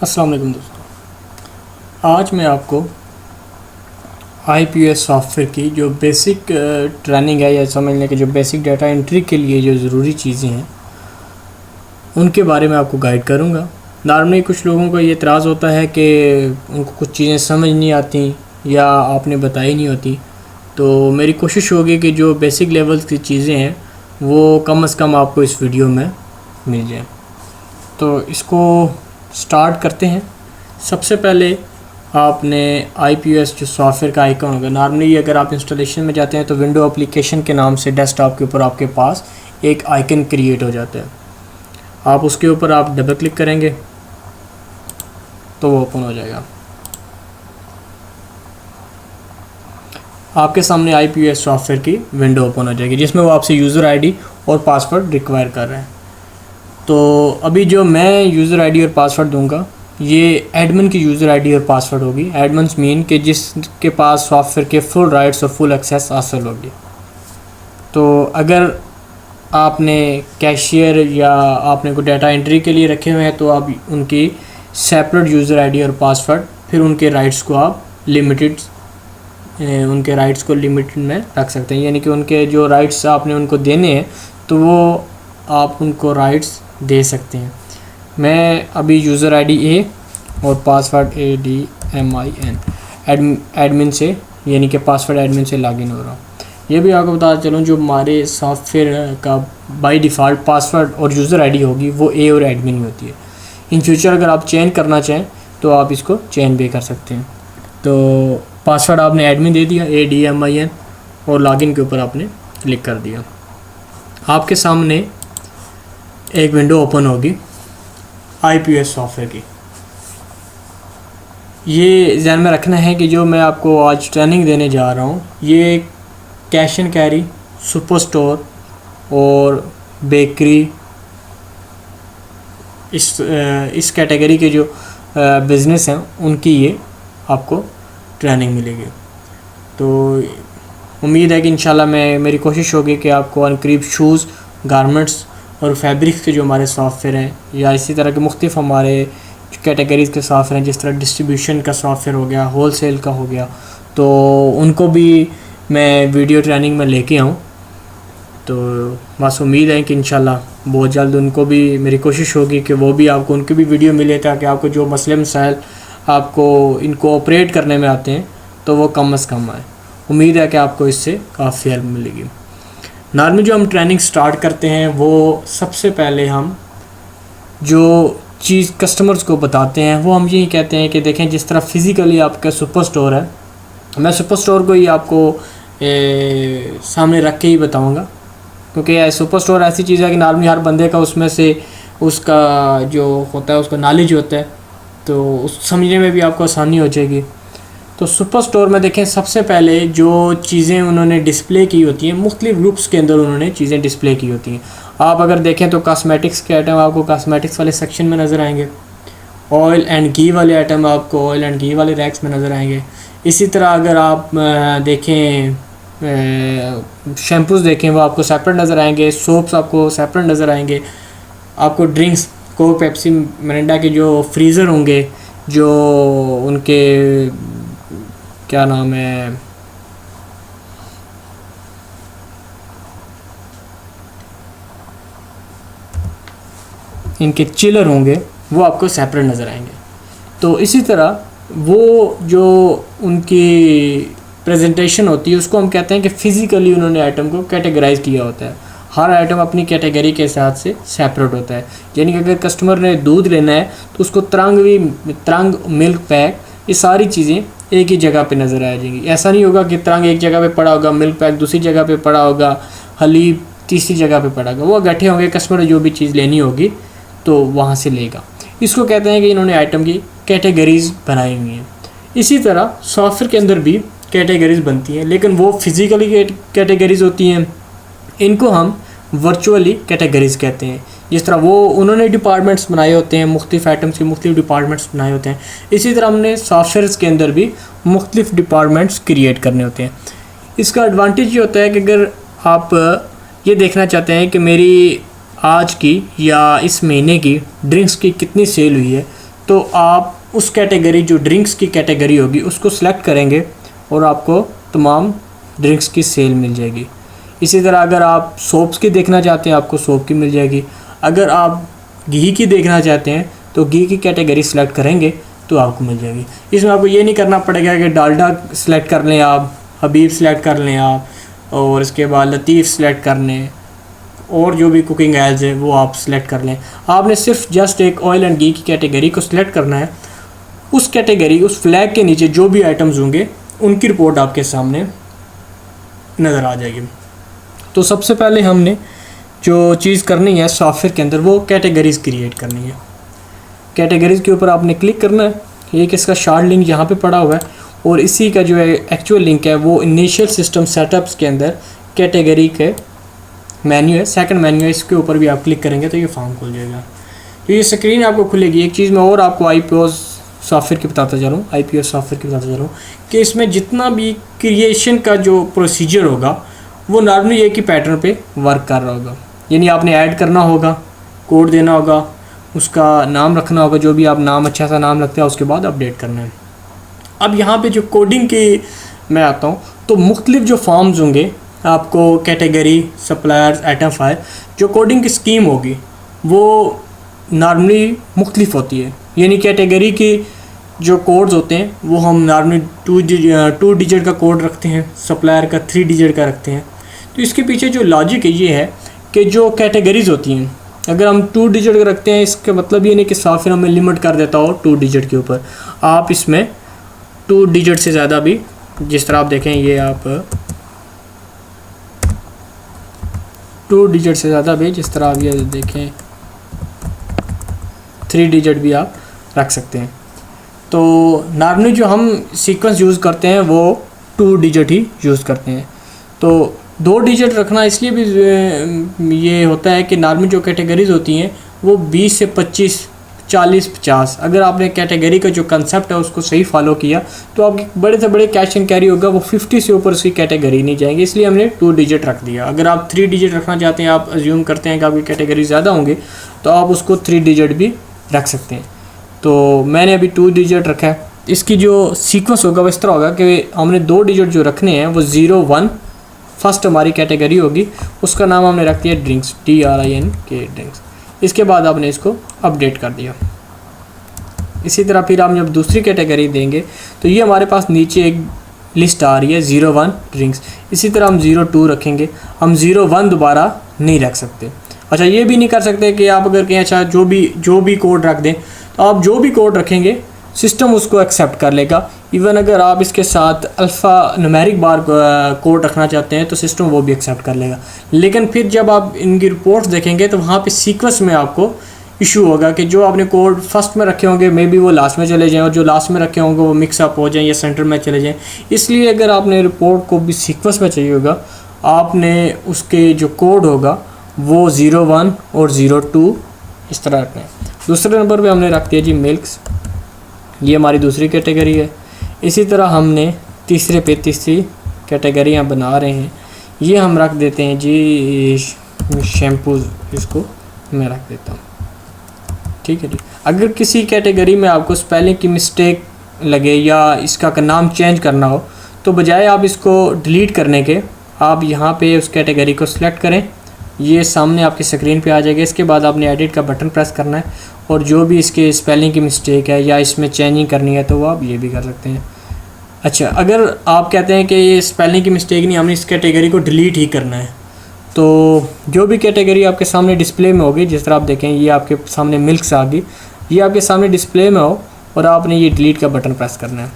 अस्सलाम वालेकुम दोस्तों, आज मैं आपको IPS सॉफ्टवेयर की जो बेसिक ट्रेनिंग है या समझ लें कि जो बेसिक डाटा एंट्री के लिए जो ज़रूरी चीज़ें हैं उनके बारे में आपको गाइड करूंगा। नॉर्मली कुछ लोगों को ये एतराज़ होता है कि उनको कुछ चीज़ें समझ नहीं आती या आपने बताई नहीं होती, तो मेरी कोशिश होगी कि जो बेसिक लेवल की चीज़ें हैं वो कम से कम आपको इस वीडियो में मिल जाए। तो इसको स्टार्ट करते हैं। सबसे पहले आपने IPS जो सॉफ्टवेयर का आइकन होगा, नॉर्मली अगर आप इंस्टॉलेशन में जाते हैं तो विंडो एप्लीकेशन के नाम से डेस्कटॉप के ऊपर आपके पास एक आइकन क्रिएट हो जाता है। आप उसके ऊपर आप डबल क्लिक करेंगे तो वो ओपन हो जाएगा। आपके सामने IPS सॉफ्टवेयर की विंडो ओपन हो जाएगी जिसमें वो आपसे यूज़र ID और पासवर्ड रिक्वायर कर रहे हैं। तो अभी जो मैं यूज़र ID और पासवर्ड दूंगा ये एडमिन की यूज़र ID और पासवर्ड होगी। एडमिन्स मीन कि जिसके पास सॉफ्टवेयर के फुल राइट्स और फुल एक्सेस हासिल होगी। तो अगर आपने कैशियर या आपने कोई डाटा एंट्री के लिए रखे हुए हैं तो आप उनकी सेपरेट यूज़र ID और पासवर्ड, फिर उनके राइट्स को आप उनके राइट्स को लिमिटेड में रख सकते हैं, यानी कि उनके जो राइट्स आपने उनको देने हैं तो वो आप उनको राइट्स दे सकते हैं। मैं अभी यूज़र ID A और पासवर्ड ADMIN एडमिन से, यानी कि पासवर्ड एडमिन से लॉगिन हो रहा हूँ। ये भी आपको बता चलूँ जो हमारे सॉफ्टवेयर का बाय डिफ़ॉल्ट पासवर्ड और यूज़र ID होगी वो A और एडमिन ही होती है। इन फ्यूचर अगर आप चेंज करना चाहें तो आप इसको चेंज भी कर सकते हैं। तो पासवर्ड आपने एडमिन दे दिया ADMIN और लॉगिन के ऊपर आपने क्लिक कर दिया। आपके सामने एक विंडो ओपन होगी IPS सॉफ्टवेयर की। ये ध्यान में रखना है कि जो मैं आपको आज ट्रेनिंग देने जा रहा हूँ ये cash and carry, super store और बेकरी इस कैटेगरी के जो बिज़नेस हैं उनकी ये आपको ट्रेनिंग मिलेगी। तो उम्मीद है कि इंशाल्लाह मेरी कोशिश होगी कि आपको अनकरीब शूज़, गारमेंट्स और फैब्रिक्स के जो हमारे सॉफ्टवेयर हैं या इसी तरह के मुख्तलिफ हमारे कैटेगरीज़ के सॉफ्टवेयर हैं, जिस तरह डिस्ट्रीब्यूशन का सॉफ्टवेयर हो गया, होल सेल का हो गया, तो उनको भी मैं वीडियो ट्रेनिंग में लेके आऊँ। तो बस उम्मीद है कि इंशाल्लाह बहुत जल्द उनको भी मेरी कोशिश होगी कि वो भी आपको उनकी भी वीडियो मिले, ताकि आपको जो मसले मसाइल आपको इनको ऑपरेट करने में आते हैं तो वो कम से कम आए। उम्मीद है कि आपको इससे काफ़ी हेल्प मिलेगी। नॉर्मली जो हम ट्रेनिंग स्टार्ट करते हैं वो सबसे पहले हम जो चीज़ कस्टमर्स को बताते हैं वो हम यही कहते हैं कि देखें, जिस तरह फ़िज़िकली आपका सुपर स्टोर है, मैं सुपर स्टोर को ही आपको सामने रख के ही बताऊंगा, क्योंकि सुपर स्टोर ऐसी चीज़ है कि नॉर्मली हर बंदे का उसमें से उसका जो होता है उसका नॉलेज होता है, तो उस समझने में भी आपको आसानी हो जाएगी। तो सुपर स्टोर में देखें, सबसे पहले जो चीज़ें उन्होंने डिस्प्ले की होती हैं, मुख्तलिफ ग्रुप्स के अंदर उन्होंने चीज़ें डिस्प्ले की होती हैं। आप अगर देखें तो कॉस्मेटिक्स के आइटम आपको कॉस्मेटिक्स वाले सेक्शन में नज़र आएंगे। ऑयल एंड घी वाले आइटम आपको ऑयल एंड घी वाले रैक्स में नज़र आएंगे। इसी तरह अगर आप देखें शैम्पूज़ देखें वो आपको सेपरेट नज़र आएंगे। सोप्स आपको सेपरेट नज़र आएंगे। आपको ड्रिंक्स, कोक, पेप्सी, मिरिंडा के जो फ्रीज़र होंगे, जो उनके क्या नाम है, इनके चिलर होंगे, वो आपको सेपरेट नज़र आएंगे। तो इसी तरह वो जो उनकी प्रेजेंटेशन होती है उसको हम कहते हैं कि फ़िज़िकली उन्होंने आइटम को कैटेगराइज़ किया होता है। हर आइटम अपनी कैटेगरी के हिसाब से सेपरेट होता है। यानी कि अगर कस्टमर ने दूध लेना है तो उसको तरंग, मिल्क पैक, ये सारी चीज़ें एक ही जगह पे नज़र आ जाएंगी। ऐसा नहीं होगा कि तरंग एक जगह पे पड़ा होगा, मिल्क पैक दूसरी जगह पे पड़ा होगा, हलीब तीसरी जगह पे पड़ा होगा। वो इकट्ठे होंगे, कस्टमर जो भी चीज़ लेनी होगी तो वहाँ से लेगा। इसको कहते हैं कि इन्होंने आइटम की कैटेगरीज़ बनाई हुई हैं। इसी तरह सॉफ्टवेयर के अंदर भी कैटेगरीज़ बनती हैं, लेकिन वो फिज़िकली कैटेगरीज़ होती हैं, इनको हम वर्चुअली कैटेगरीज़ कहते हैं। जिस तरह वो उन्होंने डिपार्टमेंट्स बनाए होते हैं, मुख्तलिफ आइटम्स के मुख्तलिफ डिपार्टमेंट्स बनाए होते हैं, इसी तरह हमने सॉफ्टवेयर के अंदर भी मुख्तलिफ डिपार्टमेंट्स क्रिएट करने होते हैं। इसका एडवांटेज ये होता है कि अगर आप ये देखना चाहते हैं कि मेरी आज की या इस महीने की ड्रिंक्स की कितनी सेल हुई है, तो आप उस कैटेगरी जो ड्रिंक्स की कैटेगरी होगी उसको सिलेक्ट करेंगे और आपको तमाम ड्रिंक्स की सेल मिल जाएगी। इसी तरह अगर आप सोप्स की देखना चाहते हैं आपको सोप की मिल जाएगी। अगर आप घी की देखना चाहते हैं तो घी की कैटेगरी सिलेक्ट करेंगे तो आपको मिल जाएगी। इसमें आपको ये नहीं करना पड़ेगा कि डालडा सेलेक्ट कर लें आप, हबीब सेलेक्ट कर लें आप, और इसके बाद लतीफ़ सेलेक्ट कर लें, और जो भी कुकिंग ऑयल्स है वो आप सेलेक्ट कर लें। आपने सिर्फ जस्ट एक ऑयल एंड घी की कैटेगरी को सिलेक्ट करना है। उस कैटेगरी, उस फ्लैग के नीचे जो भी आइटम्स होंगे उनकी रिपोर्ट आपके सामने नज़र आ जाएगी। तो सबसे पहले हमने जो चीज़ करनी है सॉफ्टवेयर के अंदर वो कैटेगरीज़ क्रिएट करनी है। कैटेगरीज़ के ऊपर आपने क्लिक करना है। एक इसका शार्ट लिंक यहाँ पे पड़ा हुआ है और इसी का जो है एक्चुअल लिंक है वो इनिशियल सिस्टम सेटअप्स के अंदर कैटेगरी के मेन्यू है, सेकंड मेन्यू है, इसके ऊपर भी आप क्लिक करेंगे तो ये फॉर्म खुल जाएगा। तो ये स्क्रीन आपको खुलेगी। एक चीज़ मैं और आपको आईपीओएस सॉफ्टवेयर की बताता चलूँ, आईपीओएस सॉफ्टवेयर की बताता चलूँ कि इसमें जितना भी क्रिएशन का जो प्रोसीजर होगा वो नॉर्मली एक ही पैटर्न पे वर्क कर रहा होगा। यानी आपने ऐड करना होगा, कोड देना होगा, उसका नाम रखना होगा, जो भी आप नाम अच्छा सा नाम लगता है उसके बाद अपडेट करना है। अब यहाँ पे जो कोडिंग की मैं आता हूँ तो मुख्तलिफ जो फॉर्म्स होंगे आपको कैटेगरी, सप्लायर्स, आइटम फाइल, जो कोडिंग की स्कीम होगी वो नॉर्मली मुख्तलिफ होती है। यानी कैटेगरी की जो कोड्स होते हैं वो हम नॉर्मली 2 डिजिट का कोड रखते हैं, सप्लायर का 3 डिजिट का रखते हैं। तो इसके पीछे जो लॉजिक है ये है कि जो कैटेगरीज़ होती हैं अगर हम 2 डिजिट का रखते हैं इसका मतलब ये नहीं कि सॉफ्टवेयर हमें लिमिट कर देता हो 2 डिजिट के ऊपर। आप इसमें 2 डिजिट से ज़्यादा भी, जिस तरह आप देखें ये आप 2 डिजिट से ज़्यादा भी, जिस तरह आप ये देखें 3 डिजिट भी आप रख सकते हैं। तो नॉर्मली जो हम सीक्वेंस यूज़ करते हैं वो 2 डिजिट ही यूज़ करते हैं। तो 2 डिजिट रखना इसलिए भी ये होता है कि नॉर्मल जो कैटेगरीज़ होती हैं वो 20 से 25, 40, 50, अगर आपने कैटेगरी का जो कंसेप्ट है उसको सही फॉलो किया तो आपके बड़े से बड़े कैश एंड कैरी होगा, वो 50 से ऊपर उसकी कैटेगरी नहीं जाएंगे, इसलिए हमने 2 डिजिट रख दिया। अगर आप 3 डिजिट रखना चाहते हैं, आप अज्यूम करते हैं कि आपकी कैटेगरी ज़्यादा होंगे तो आप उसको 3 डिजिट भी रख सकते हैं। तो मैंने अभी 2 डिजिट रखा है। इसकी जो सीक्वेंस होगा वो इस तरह होगा कि हमने 2 डिजिट जो रखने हैं वो 0, 1 फर्स्ट हमारी कैटेगरी होगी, उसका नाम हमने रख दिया ड्रिंक्स, DRINK ड्रिंक्स। इसके बाद आपने इसको अपडेट कर दिया। इसी तरह फिर हम जब दूसरी कैटेगरी देंगे तो ये हमारे पास नीचे एक लिस्ट आ रही है 01 ड्रिंक्स। इसी तरह हम 02 रखेंगे, हम 01 दोबारा नहीं रख सकते। अच्छा, ये भी नहीं कर सकते कि आप अगर कहें अच्छा जो भी कोड रख दें, तो आप जो भी कोड रखेंगे सिस्टम उसको एक्सेप्ट कर लेगा। इवन अगर आप इसके साथ अल्फ़ा न्यूमेरिक बार कोड रखना चाहते हैं तो सिस्टम वो भी एक्सेप्ट कर लेगा। लेकिन फिर जब आप इनकी रिपोर्ट्स देखेंगे तो वहाँ पे सीक्वेंस में आपको इशू होगा कि जो आपने कोड फर्स्ट में रखे होंगे मे बी वो लास्ट में चले जाएं, और जो लास्ट में रखे होंगे वो मिक्सअप हो जाएं या सेंटर में चले जाएं। इसलिए अगर आपने रिपोर्ट को भी सीक्वेंस में चाहिए होगा, आपने उसके जो कोड होगा वो 01 और 02 इस तरह रखना है। दूसरे नंबर पे हमने रख दिया जी मिल्क्स, ये हमारी दूसरी कैटेगरी है। इसी तरह हमने तीसरे पे तीसरी कैटेगरियाँ बना रहे हैं, ये हम रख देते हैं जी शैम्पूज़, इसको मैं रख देता हूँ, ठीक है जी। अगर किसी कैटेगरी में आपको स्पेलिंग की मिस्टेक लगे या इसका नाम चेंज करना हो तो बजाय आप इसको डिलीट करने के आप यहाँ पे उस कैटेगरी को सिलेक्ट करें, ये सामने आपकी स्क्रीन पे आ जाएगा। इसके बाद आपने एडिट का बटन प्रेस करना है और जो भी इसके स्पेलिंग की मिस्टेक है या इसमें चेंजिंग करनी है तो वो आप ये भी कर सकते हैं। अच्छा, अगर आप कहते हैं कि ये स्पेलिंग की मिस्टेक नहीं, हमने इस कैटेगरी को डिलीट ही करना है, तो जो भी कैटेगरी आपके सामने डिस्प्ले में होगी, जिस तरह आप देखें ये आपके सामने मिल्क्स आ गई, ये आपके सामने डिस्प्ले में हो और आपने ये डिलीट का बटन प्रेस करना है।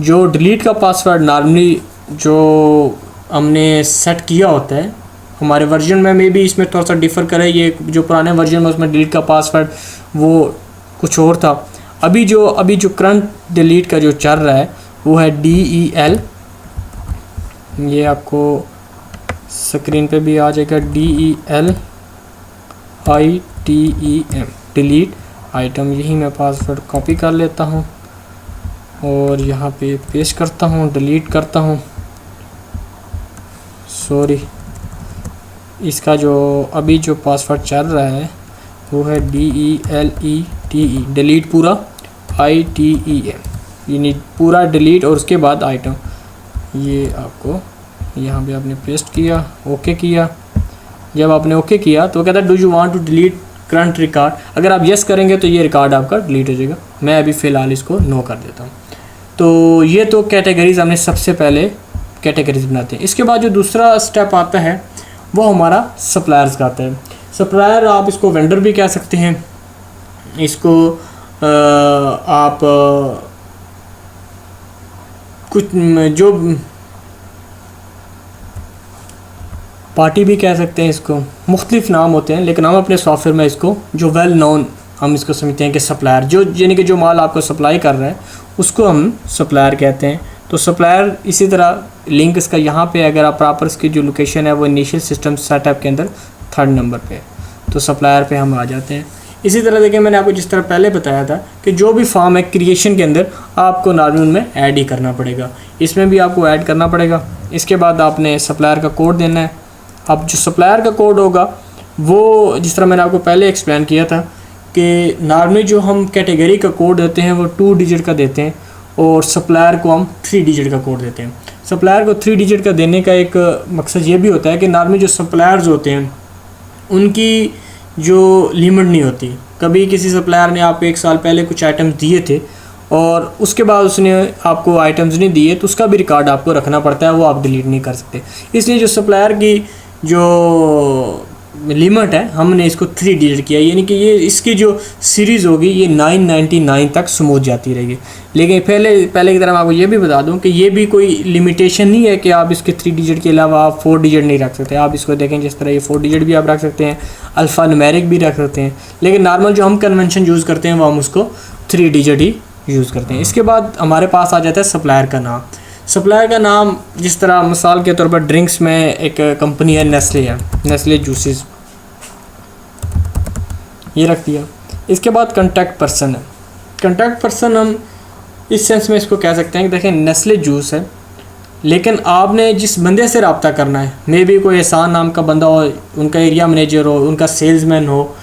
जो डिलीट का पासवर्ड नॉर्मली जो हमने सेट किया होता है हमारे वर्जन में, मे भी इसमें थोड़ा सा डिफ़र करे, ये जो पुराने वर्जन में उसमें डिलीट का पासवर्ड वो कुछ और था। अभी जो करंट डिलीट का जो चल रहा है वो है DEL, ये आपको स्क्रीन पे भी आ जाएगा, DELITEM डिलीट आइटम। यही मैं पासवर्ड कॉपी कर लेता हूँ और यहाँ पे पेस्ट करता हूँ, डिलीट करता हूँ। सॉरी, इसका जो अभी जो पासवर्ड चल रहा है वो है DELETE डिलीट पूरा DELETE, यानी पूरा डिलीट और उसके बाद आइटम। ये आपको यहाँ पे आपने पेस्ट किया, ओके किया। जब आपने ओके किया तो कहता है do you want to delete current record. अगर आप यस करेंगे तो ये रिकॉर्ड आपका डिलीट हो जाएगा। मैं अभी फ़िलहाल इसको नो कर देता हूँ। तो ये तो कैटेगरीज़ हमने सबसे पहले कैटेगरीज बनाते हैं। इसके बाद जो दूसरा स्टेप आता है वो हमारा सप्लायर्स का आता है। सप्लायर आप इसको वेंडर भी कह सकते हैं, इसको आप कुछ जो पार्टी भी कह सकते हैं, इसको मुख्तलिफ नाम होते हैं, लेकिन हम अपने सॉफ्टवेयर में इसको जो वेल नोन हम इसको समझते हैं कि सप्लायर, जो यानी कि जो माल आपको सप्लाई कर रहा है उसको हम सप्लायर कहते हैं। तो सप्लायर इसी तरह लिंक इसका यहाँ पे, अगर आप प्रॉपर इसकी जो लोकेशन है वो इनिशियल सिस्टम सेटअप के अंदर 3rd नंबर पे है, तो सप्लायर पे हम आ जाते हैं। इसी तरह देखिए मैंने आपको जिस तरह पहले बताया था कि जो भी फॉर्म है क्रिएशन के अंदर आपको नॉर्मल में ऐड ही करना पड़ेगा, इसमें भी आपको ऐड करना पड़ेगा। इसके बाद आपने सप्लायर का कोड देना है। अब जो सप्लायर का कोड होगा वो जिस तरह मैंने आपको पहले एक्सप्लेन किया था कि नॉर्मली जो हम कैटेगरी का कोड देते हैं वो 2 डिजिट का देते हैं और सप्लायर को हम 3 डिजिट का कोड देते हैं। सप्लायर को 3 डिजिट का देने का एक मकसद ये भी होता है कि नॉर्मली जो सप्लायर्स होते हैं उनकी जो लिमिट नहीं होती। कभी किसी सप्लायर ने आपको 1 साल पहले कुछ आइटम्स दिए थे और उसके बाद उसने आपको आइटम्स नहीं दिए तो उसका भी रिकॉर्ड आपको रखना पड़ता है, वो आप डिलीट नहीं कर सकते। इसलिए जो सप्लायर की जो लिमिट है हमने इसको 3 डिजिट किया, यानी कि ये इसकी जो सीरीज़ होगी ये 999 तक स्मूथ जाती रहेगी। लेकिन पहले की तरह मैं आपको ये भी बता दूं कि ये भी कोई लिमिटेशन नहीं है कि आप इसके 3 डिजिट के अलावा आप 4 डिजिट नहीं रख सकते। आप इसको देखें जिस तरह ये 4 डिजिट भी आप रख सकते हैं, अल्फ़ा न्यूमेरिक भी रख सकते हैं, लेकिन नॉर्मल जो हम कन्वेंशन यूज़ करते हैं वो हम उसको 3 डिजिट ही यूज़ करते हैं। इसके बाद हमारे पास आ जाता है सप्लायर का नाम। सप्लायर का नाम जिस तरह मिसाल के तौर पर ड्रिंक्स में एक कंपनी है नेस्ले है, नेस्ले जूसेस, ये रख दिया। इसके बाद कॉन्टैक्ट पर्सन है। कॉन्टैक्ट पर्सन हम इस सेंस में इसको कह सकते हैं कि देखें नेस्ले जूस है, लेकिन आपने जिस बंदे से रब्ता करना है, मे बी कोई एहसान नाम का बंदा हो, उनका एरिया मैनेजर हो, उनका सेल्समैन हो,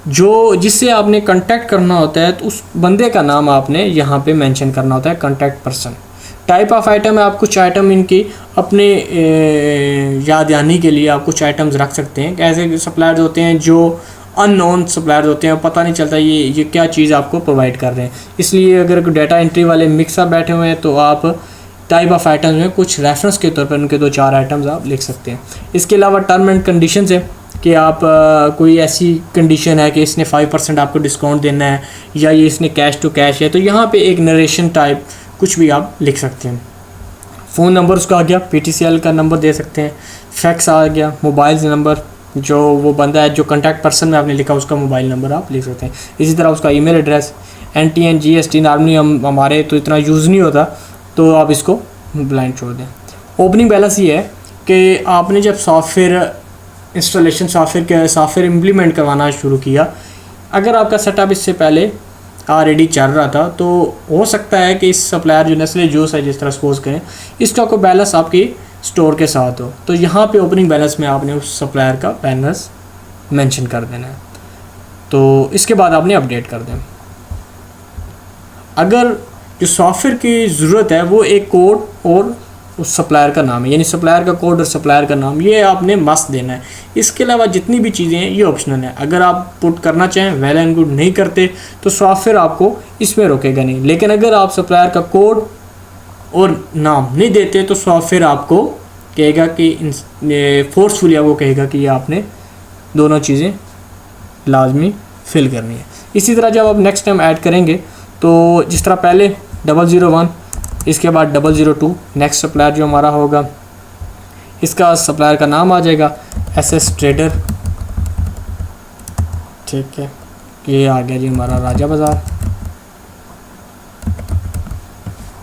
जो जिससे आपने कांटेक्ट करना होता है तो उस बंदे का नाम आपने यहाँ पे मेंशन करना होता है, contact person. Type of item है, आप कुछ आइटम इनकी अपने याद दहानी के लिए आप कुछ आइटम्स रख सकते हैं। ऐसे सप्लायर्स होते हैं जो अननोन सप्लायर्स होते हैं, पता नहीं चलता ये क्या चीज़ आपको प्रोवाइड कर रहे हैं। इसलिए अगर डाटा एंट्री वाले मिक्सअप बैठे हुए हैं तो आप टाइप ऑफ आइटम्स में कुछ रेफरेंस के तौर पर उनके 2-4 आइटम्स आप लिख सकते हैं। इसके अलावा टर्म एंड कंडीशंस है कि आप कोई ऐसी कंडीशन है कि इसने 5% आपको डिस्काउंट देना है या ये इसने कैश टू कैश है, तो यहाँ पे एक नरेशन टाइप कुछ भी आप लिख सकते हैं। फ़ोन नंबर उसका आ गया, PTCL का नंबर दे सकते हैं, फैक्स आ गया, मोबाइल नंबर जो वो बंदा है जो कॉन्टैक्ट पर्सन में आपने लिखा उसका मोबाइल नंबर आप लिख सकते हैं। इसी तरह उसका email address, NTN GST normally हमारे तो इतना यूज़ नहीं होता तो आप इसको ब्लाइंड छोड़ दें। ओपनिंग बैलेंस ये है कि आपने जब सॉफ्टवेयर इंस्टॉलेशन सॉफ्टवेयर इम्प्लीमेंट करवाना शुरू किया, अगर आपका सेटअप इससे पहले ऑलरेडी चल रहा था तो हो सकता है कि इस सप्लायर जो नेस्ले जूस है जिस तरह सपोज करें इसका कोई बैलेंस आपकी स्टोर के साथ हो, तो यहाँ पे ओपनिंग बैलेंस में आपने उस सप्लायर का बैलेंस मेंशन कर देना है। तो इसके बाद आपने अपडेट कर दें। अगर जो सॉफ्टवेयर की ज़रूरत है वो एक कोड और उस सप्लायर का नाम है, यानी सप्लायर का कोड और सप्लायर का नाम, ये आपने मस्ट देना है। इसके अलावा जितनी भी चीज़ें हैं ये ऑप्शनल है। अगर आप पुट करना चाहें वेल एंड गुड, नहीं करते तो सॉफ्टवेयर आपको इसमें रोकेगा नहीं। लेकिन अगर आप सप्लायर का कोड और नाम नहीं देते तो सॉफ्टवेयर आपको कहेगा कि फोर्सफुली आपको कहेगा कि ये आपने दोनों चीज़ें लाजमी फिल करनी है। इसी तरह जब आप नेक्स्ट टाइम ऐड करेंगे तो जिस तरह पहले 001, इसके बाद 002, नेक्स्ट सप्लायर जो हमारा होगा इसका सप्लायर का नाम आ जाएगा SS ट्रेडर, ठीक है। ये आ गया जी हमारा राजा बाज़ार।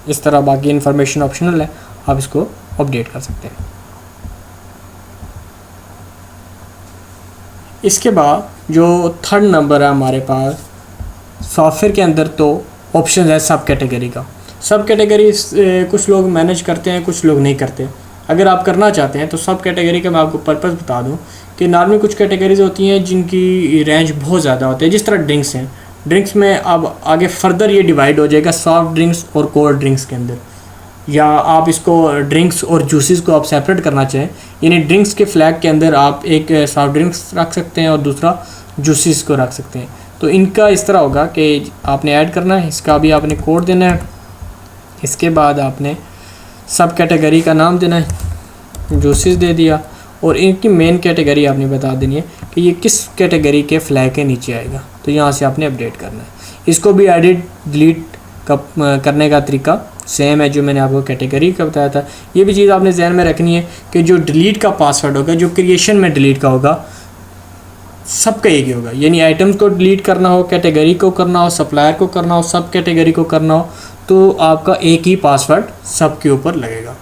इस तरह बाकी इन्फॉर्मेशन ऑप्शनल है, आप इसको अपडेट कर सकते हैं। इसके बाद जो 3rd नंबर है हमारे पास सॉफ्टवेयर के अंदर, तो ऑप्शन है सब कैटेगरी का। सब कैटेगरी कुछ लोग मैनेज करते हैं, कुछ लोग नहीं करते। अगर आप करना चाहते हैं तो सब कैटेगरी का मैं आपको पर्पस बता दूं कि नॉर्मली कुछ कैटेगरीज होती हैं जिनकी रेंज बहुत ज़्यादा होती है। जिस तरह ड्रिंक्स हैं, ड्रिंक्स में अब आगे फर्दर ये डिवाइड हो जाएगा सॉफ्ट ड्रिंक्स और कोल्ड ड्रिंक्स के अंदर, या आप इसको ड्रिंक्स और जूसेस को आप सेपरेट करना चाहें, यानी ड्रिंक्स के फ्लैग के अंदर आप एक सॉफ्ट ड्रिंक्स रख सकते हैं और दूसरा जूसेस को रख सकते हैं। तो इनका इस तरह होगा कि आपने ऐड करना है, इसका भी आपने कोड देना है, इसके बाद आपने सब कैटेगरी का नाम देना है, जूसेस दे दिया, और इनकी मेन कैटेगरी आपने बता देनी है कि ये किस कैटेगरी के फ्लैग के नीचे आएगा। तो यहाँ से आपने अपडेट करना है। इसको भी एडिट डिलीट करने का तरीका सेम है जो मैंने आपको कैटेगरी का बताया था। ये भी चीज़ आपने जहन में रखनी है कि जो डिलीट का पासवर्ड होगा, जो क्रिएशन में डिलीट का होगा, सबका एक ही होगा। यानी आइटम्स को डिलीट करना हो, कैटेगरी को करना हो, सप्लायर को करना हो, सब कैटेगरी को करना हो, तो आपका एक ही पासवर्ड सब के ऊपर लगेगा।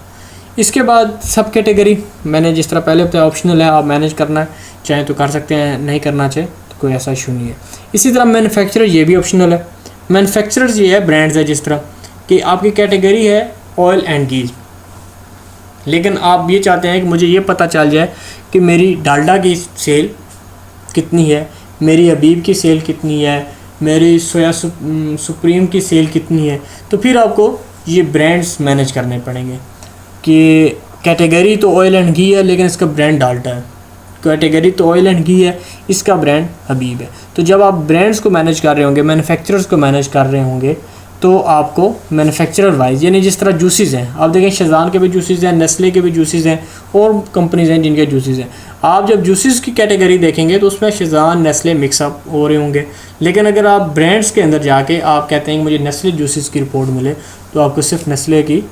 इसके बाद सब कैटेगरी मैंने जिस तरह पहले बताया ऑप्शनल है, आप मैनेज करना चाहें तो कर सकते हैं, नहीं करना चाहें तो कोई ऐसा इशू नहीं है। इसी तरह मैन्युफैक्चरर ये भी ऑप्शनल है। मैन्युफैक्चरर्स ये है ब्रांड्स है, जिस तरह कि आपकी कैटेगरी है ऑयल एंड घी, लेकिन आप ये चाहते हैं कि मुझे ये पता चल जाए कि मेरी डालडा की सेल कितनी है, मेरी हबीब की सेल कितनी है, मेरी सोया सुप्रीम की सेल कितनी है। तो फिर आपको ये ब्रांड्स मैनेज करने पड़ेंगे कि कैटेगरी तो ऑयल एंड घी है लेकिन इसका ब्रांड डालडा है, कैटेगरी तो ऑयल एंड घी है, इसका ब्रांड हबीब है। तो जब आप ब्रांड्स को मैनेज कर रहे होंगे, मैन्युफैक्चरर्स को मैनेज कर रहे होंगे, तो आपको मैन्युफैक्चरर वाइज, यानी जिस तरह जूसेस हैं, आप देखें शेज़वान के भी जूसेस हैं, नेस्ले के भी जूसेस हैं, और कंपनीज़ हैं जिनके जूसेस हैं। आप जब जूसेस की कैटेगरी देखेंगे तो उसमें शेज़वान नेस्ले मिक्सअप हो रहे होंगे, लेकिन अगर आप ब्रांड्स के अंदर जाके आप कहते हैं कि मुझे नेस्ले जूसेस की रिपोर्ट मिले, तो आपको सिर्फ नेस्ले की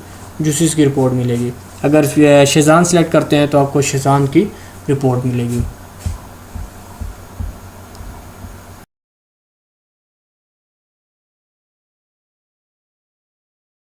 जूसेस की रिपोर्ट मिलेगी। अगर शेज़वान सेलेक्ट करते हैं तो आपको शेज़वान की रिपोर्ट मिलेगी।